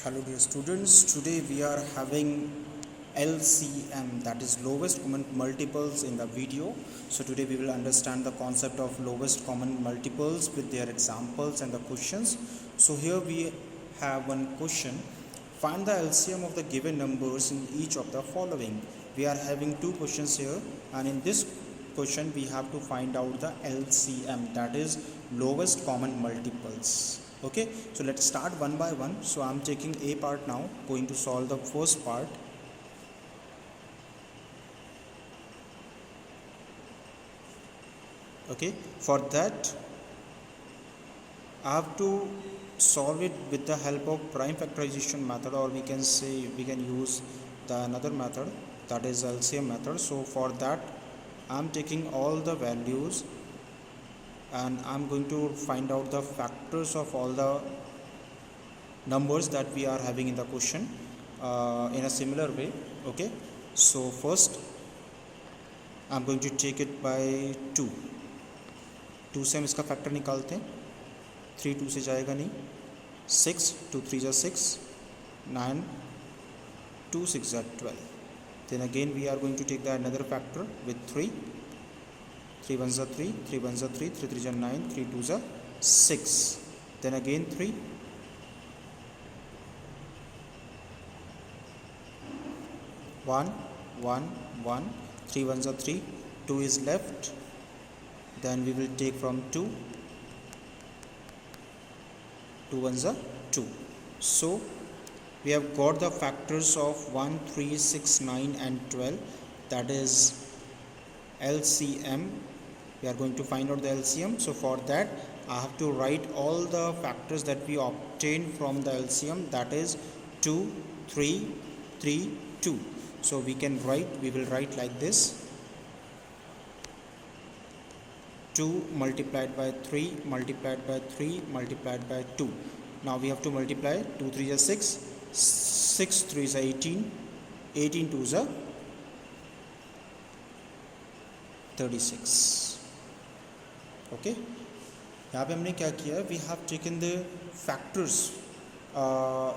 Hello dear students, today we are having LCM, that is lowest common multiples, in the video. So today we will understand the concept of lowest common multiples with their examples and the questions. So here we have one question. Find the LCM of the given numbers in each of the following. We are having two questions here, and in this question we have to find out the LCM, that is lowest common multiples. Okay, so let's start one by one. So I'm taking a part now, going to solve the first part. Okay, for that I have to solve it with the help of prime factorization method, or we can say we can use the another method, that is LCM method. So for that I'm taking all the values and I'm going to find out the factors of all the numbers that we are having in the question in a similar way. Okay, so first I'm going to take it by 2 से हम इसका factor निकालते हैं. 3 2 से जाएगा नहीं. 6 2 3 जा 6, 9 2 6 जा 12. Then again we are going to take the another factor with 3. 3 1 जा 3, 3 1 जा 3, 3 3 जा 9, 3 2 जा 6. Then again 3. 1 1 1, 3 1 जा 3, 2 is left. Then we will take from 2. 2 1s are 2. So we have got the factors of 1 3 6 9 and 12, that is LCM. We are going to find out the LCM. So for that I have to write all the factors that we obtained from the LCM, that is 2 3 3 2. So we will write like this: 2 multiplied by 3 multiplied by 3 multiplied by 2. Now we have to multiply. 2 3 is 6, 6 3 is 18, 18 2 is 36. Okay, यहाँ पे हमने क्या किया, we have taken the factors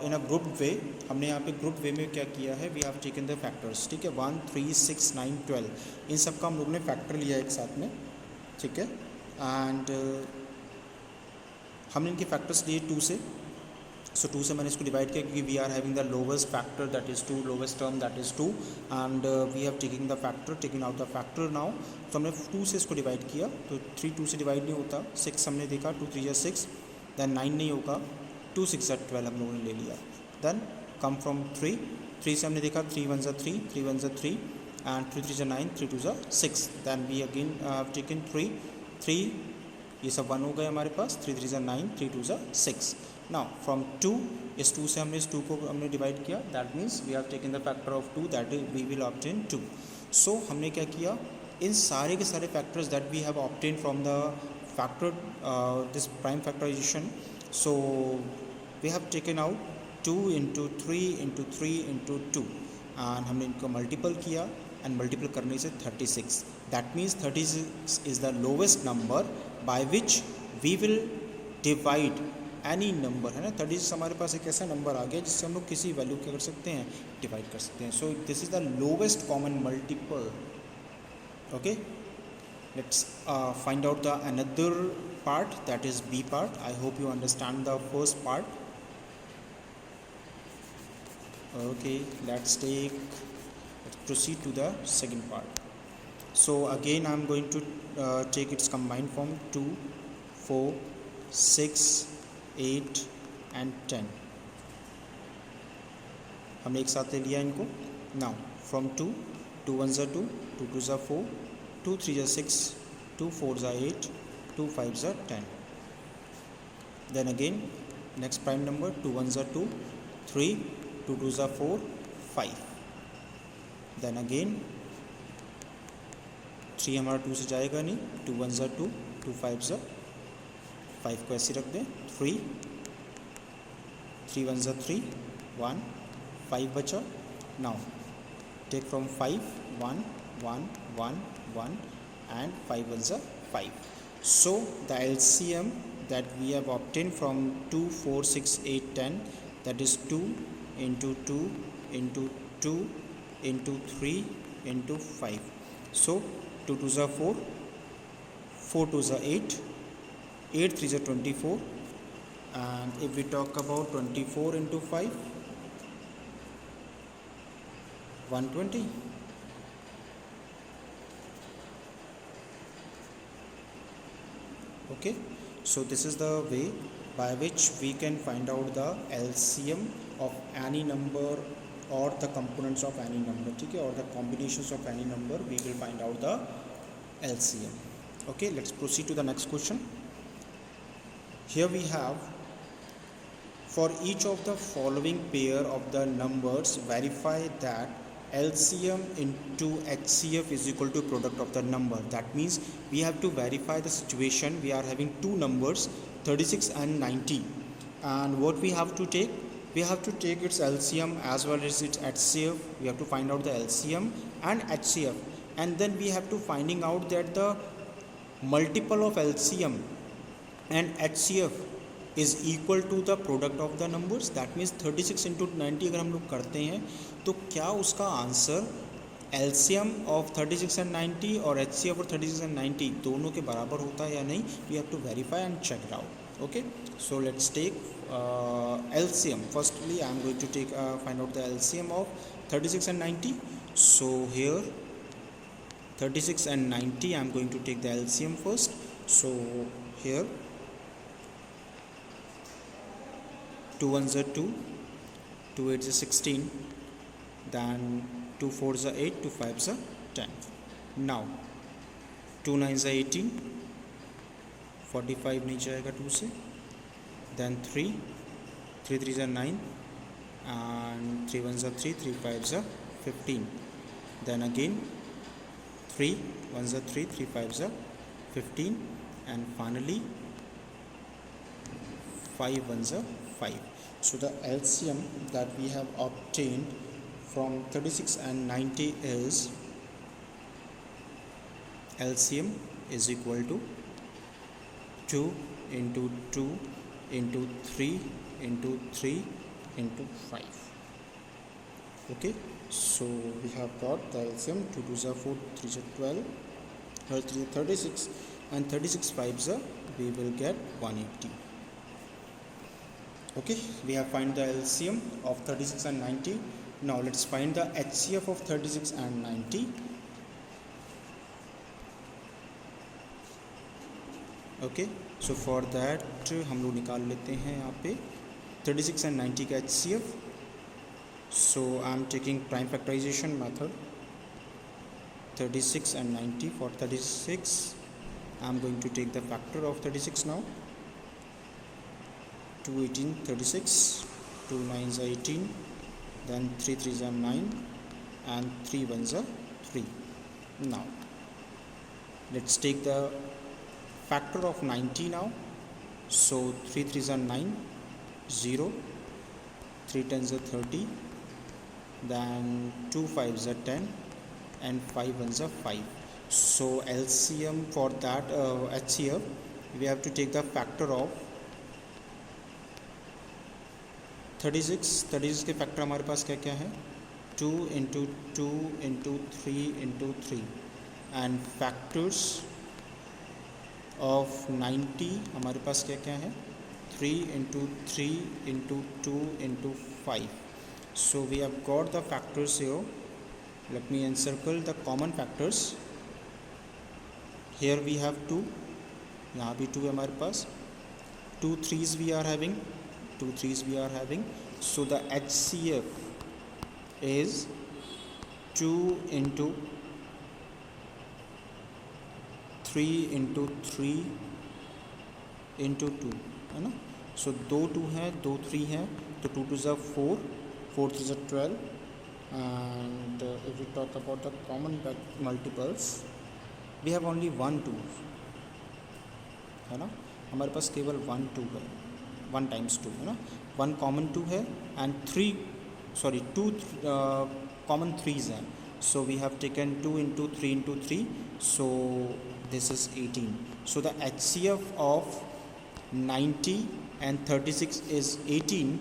in a group way. हमने यहाँ पे group way में क्या किया है, we have taken the factors. ठीक है, 1 3 6 9 12, इन सब का हम लोग ने फैक्टर लिया एक साथ में. ठीक है, एंड हमने इनके फैक्टर्स लिए 2 से. सो 2 से मैंने इसको डिवाइड किया क्योंकि we are having the lowest factor, that is 2, lowest term that is 2, and we have taking the factor, taking out the factor now. तो हमने 2 से इसको डिवाइड किया, तो 3 2 से डिवाइड नहीं होता. 6 हमने देखा, 2 3 या 6, देन 9 नहीं होगा, 2 6 या 12 हम लोगों ने ले लिया. देन कम फ्रॉम 3 से हमने देखा, 3 1 जा 3, 3 1 जा 3, and 3 3 is 9, 3 2 is 6. Then we again have taken 3, ये सब 1 हो गए हमारे पास. 3 3 is 9, 3 2 is 6. Now from 2, इस 2 से हमने इस 2 को हमने डिवाइड किया, that means we have taken the factor of 2, that is we will obtain 2. So हमने क्या किया, इन सारे के सारे factors that we have obtained from the factor this prime factorization, so we have taken out 2 into 3 into 3 into 2, and हमने इनको multiple किया, and multiple करने से 36. That means 36 is the lowest number by which we will divide any number, है ना. 36 हमारे पास एक ऐसा नंबर आ गया जिससे हम लोग किसी वैल्यू क्या कर सकते हैं, डिवाइड कर सकते हैं. So this is the lowest common multiple. Okay, let's find out the another part, that is B part. I hope you understand the first part. Okay, let's proceed to the second part. So again I'm going to take its combined form: 2 4 6 8 and 10. हमने एक साथ ले लिया इनको. Now from 2 2 1 is 2, 2 2 is 4, 2 3 is 6, 2 4 is 8, 2 5 is 10. Then again next prime number, 2 1 is 2, 3, 2 2 is 4, 5. Then again 3 हमारा 2 से जाएगा नहीं, 2 1 is 2, 2 5 is 5 को ऐसे रख दें. 3 3 1 is 3, 1 5 बचा. Now take from 5, 1 1 1 1 and 5 1 is 5. So the LCM that we have obtained from 2 4 6 8 10 that is 2 into 2 into 2 into 3 into 5. So 2 2s are 4, 4 2s are 8, 8 3s are 24, and if we talk about 24 into 5, 120. Okay, so this is the way by which we can find out the LCM of any number or the components of any number, ठीक है, or the combinations of any number, we will find out the LCM. Okay, let's proceed to the next question. Here we have, for each of the following pair of the numbers, verify that LCM into HCF is equal to product of the number. That means we have to verify the situation. We are having two numbers, 36 and 90, and what we have to take? We have to take its LCM as well as its HCF. We have to find out the LCM and HCF, and then we have to finding out that the multiple of LCM and HCF is equal to the product of the numbers. That means 36 into 90 अगर हम लोग करते हैं तो क्या उसका answer LCM of 36 and 90 और HCF of 36 and 90 दोनों के बराबर होता है या नहीं. We have to verify and check it out. Okay, so let's take LCM. Firstly, I am going to take find out the LCM of 36 and 90. So here 36 and 90, I am going to take the LCM first. So here 2 1s are 2, 2 8s are 16, then 2 4s are 8, 2 5s are 10. Now 2 9s are 18, 45 नहीं जाएगा 2 से, then 3 3s are 9, and 3 1s are 3, 3 5s are 15, then again 3 1s are 3, 3 5s are 15, and finally 5 1s are 5. So the LCM that we have obtained from 36 and 90 is LCM is equal to 2 into 2 into 3 into 3 into 5. Okay, so we have got the LCM. 2 2s are 4, 3s are 12, 3 are 36, and 36 5s are, we will get 180. Okay, we have find the LCM of 36 and 90. Now let's find the HCF of 36 and 90. Okay, so for that हम लोग निकाल लेते हैं यहाँ पे 36 and 90 का HCF. So I am taking prime factorization method. 36 and 90. For 36, I am going to take the factor of 36 now. 2 18 36, 2 9s are 18, then 3 3s are 9, and 3 1s are 3. Now let's take the factor of 90 now. So 3 3s are 9, 0, 3 10s are 30, then 2 5s are 10, and 5 1s are 5. So LCM for that HCF, we have to take the factor of 36 के factor हमारे पास क्या क्या है? 2 into 2 into 3 into 3, and factors of 90 हमारे पास क्या क्या है? 3 into 3 into 2 into 5. So we have got the factors here. Let me encircle the common factors. Here we have 2, यहाँ भी 2 है हमारे पास, 2 3s we are having, 2 3s we are having. So the HCF is 2 into 3 into 3 into 2, है ना. So 2 2 है, 2 3 है, तो 2 2s are 4, 4 3s are 12, and if we talk about the common multiples, we have only 1 2, है ना. हमारे पास केवल 1 2 है, 1 times 2 है ना. 1 common 2 है, and 2 common 3s हैं. So we have taken 2 into 3 into 3, so this is 18. So the HCF of 90 and 36 is 18,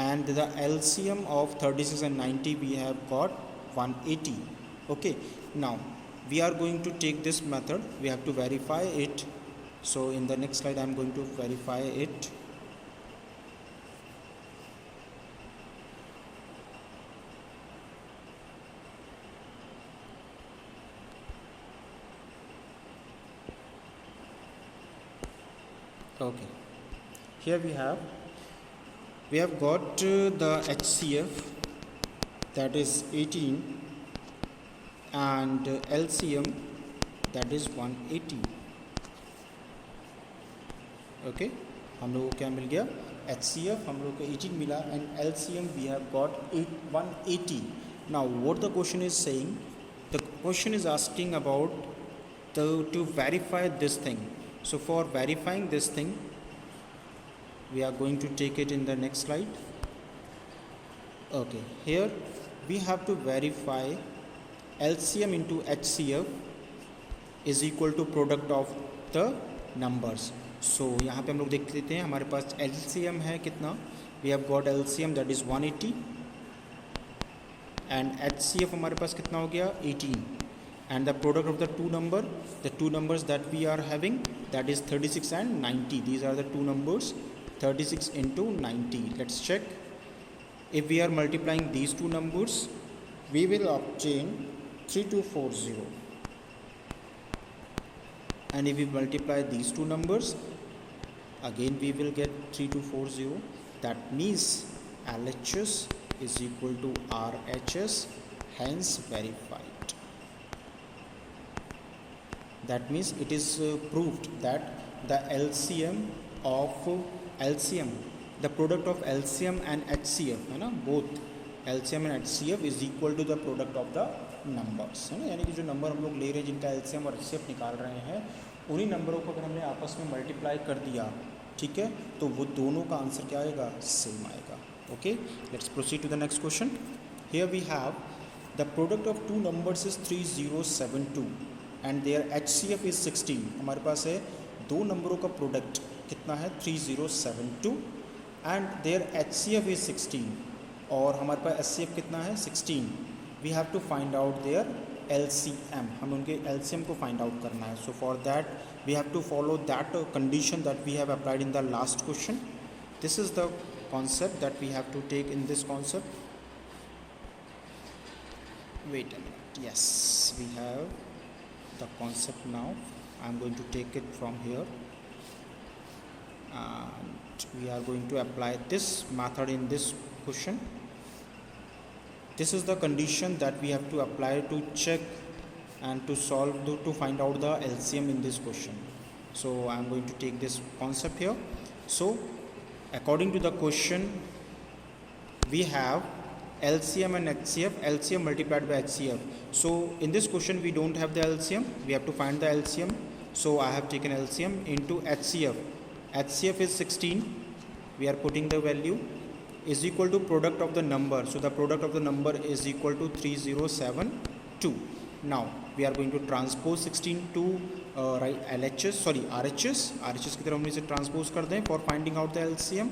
and the LCM of 36 and 90 we have got 180. Okay, now we are going to take this method, we have to verify it. So in the next slide I am going to verify it. Okay, here we have got the HCF, that is 18, and LCM, that is 180. Okay, हम लोगों को क्या मिल गया, HCF हम लोग को 18 मिला and LCM we have got 180. Now what the question is saying, the question is asking about to verify this thing. So for verifying this thing we are going to take it in the next slide. Okay, here we have to verify LCM into HCF is equal to product of the numbers. So यहाँ पे हम लोग देख लेते हैं, हमारे पास LCM है कितना, we have got LCM that is 180 and HCF हमारे पास कितना हो गया 18, and the product of the two numbers that we are having, that is 36 and 90. These are the two numbers, 36 into 90. Let's check. If we are multiplying these two numbers, we will obtain 3240. And if we multiply these two numbers, again we will get 3240. That means LHS is equal to RHS, hence verified. That means it is proved that the LCM of LCM, the product of LCM and HCF, है ना, both LCM and HCF is equal to the product of the numbers, है ना, यानी कि जो number हम लोग ले रहे हैं जिनका LCM और HCF निकाल रहे हैं, उन्हीं नंबरों को अगर हमने आपस में मल्टीप्लाई कर दिया, ठीक है, तो वो दोनों का आंसर क्या आएगा, सेम आएगा. Okay, let's proceed to the next question. Here we have the product of two numbers is 3072 and their HCF is 16. हमारे पास है दो नंबरों का प्रोडक्ट कितना है 3072 एंड देयर HCF इज 16 और हमारे पास HCF कितना है 16. We have to find out their LCM, हमें उनके LCM को फाइंड आउट करना है. So for that we have to follow that condition that we have applied in the last question. This is the concept that we have to take in this concept. Wait a minute, yes, we have the concept now. I am going to take it from here and we are going to apply this method in this question. This is the condition that we have to apply to check and to solve to find out the LCM in this question. So I am going to take this concept here. So according to the question, we have LCM and HCF, LCM multiplied by HCF. So in this question we don't have the LCM, we have to find the LCM. So I have taken LCM into HCF. HCF is 16, we are putting the value, is equal to product of the number. So the product of the number is equal to 3072. Now we are going to transpose 16 to RHS की तरफ हम इसे transpose कर दें for finding out the LCM.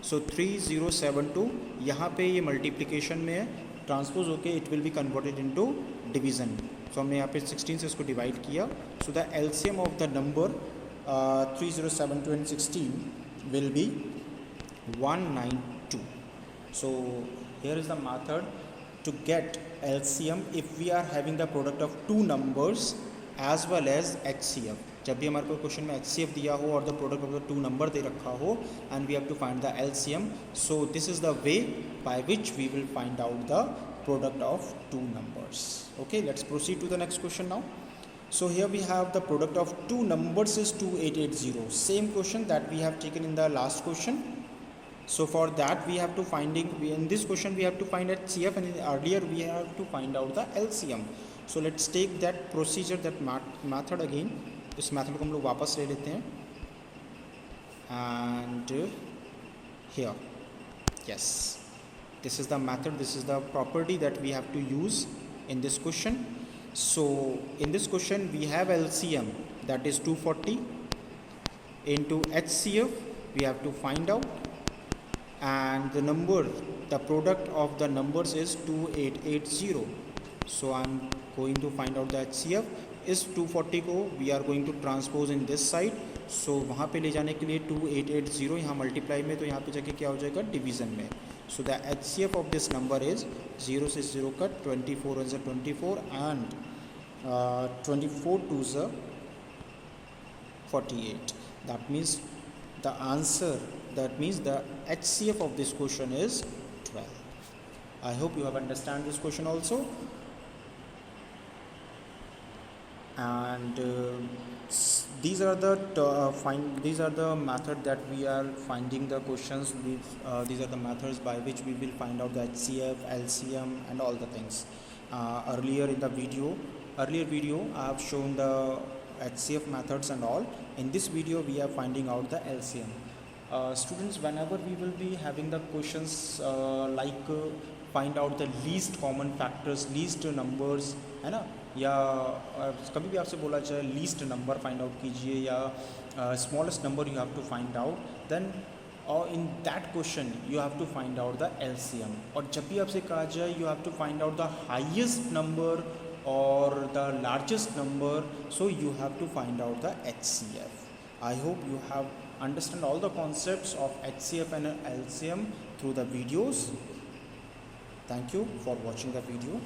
So 3072 यहाँ पे ये multiplication में है, ट्रांसपोज होके it will be converted into division. So हमने यहाँ पे 16 से इसको डिवाइड किया. So the LCM of the number 3072 and 16 will be 192. So here is the method to get LCM if we are having the product of two numbers as well as HCF. जब भी हमारे को question में HCF दिया हो और the product of the two number दे रखा हो and we have to find the LCM. So this is the way by which we will find out the product of two numbers. Okay, let's proceed to the next question now. So here we have the product of two numbers is 2880. Same question that we have taken in the last question. So for that we have to in this question we have to find HCF and earlier we have to find out the LCM. So let's take that procedure, that method again. इस method को हम लोग वापस ले लेते हैं and here, yes, this is the method, this is the property that we have to use in this question. So in this question we have LCM, that is 240, into HCF we have to find out, and the product of the numbers is 2880. So I'm going to find out the HCF. इस 240 को we are going to transpose in this side. So वहाँ पे ले जाने के लिए 2880 यहाँ multiply में, तो यहाँ पे जाके क्या हो जाएगा डिवीज़न में. So the HCF of this number is 0 से 0 cut 24 is 24 and 24 2s are 48. That means the answer, that means the HCF of this question is 12. I hope you have understand this question also. And these are the method that we are finding the questions. These are the methods by which we will find out the HCF, LCM and all the things. Earlier video I have shown the HCF methods and all. In this video we are finding out the LCM. Students, whenever we will be having the questions find out the least common factors, least numbers, है ना, या कभी भी आपसे बोला जाए least number find out कीजिए या smallest number you have to find out, then और in that question you have to find out the LCM. और जब भी आपसे कहा जाए you have to find out the highest number or the largest number, so you have to find out the HCF. I hope you have understand all the concepts of HCF and LCM through the videos. Thank you for watching the video.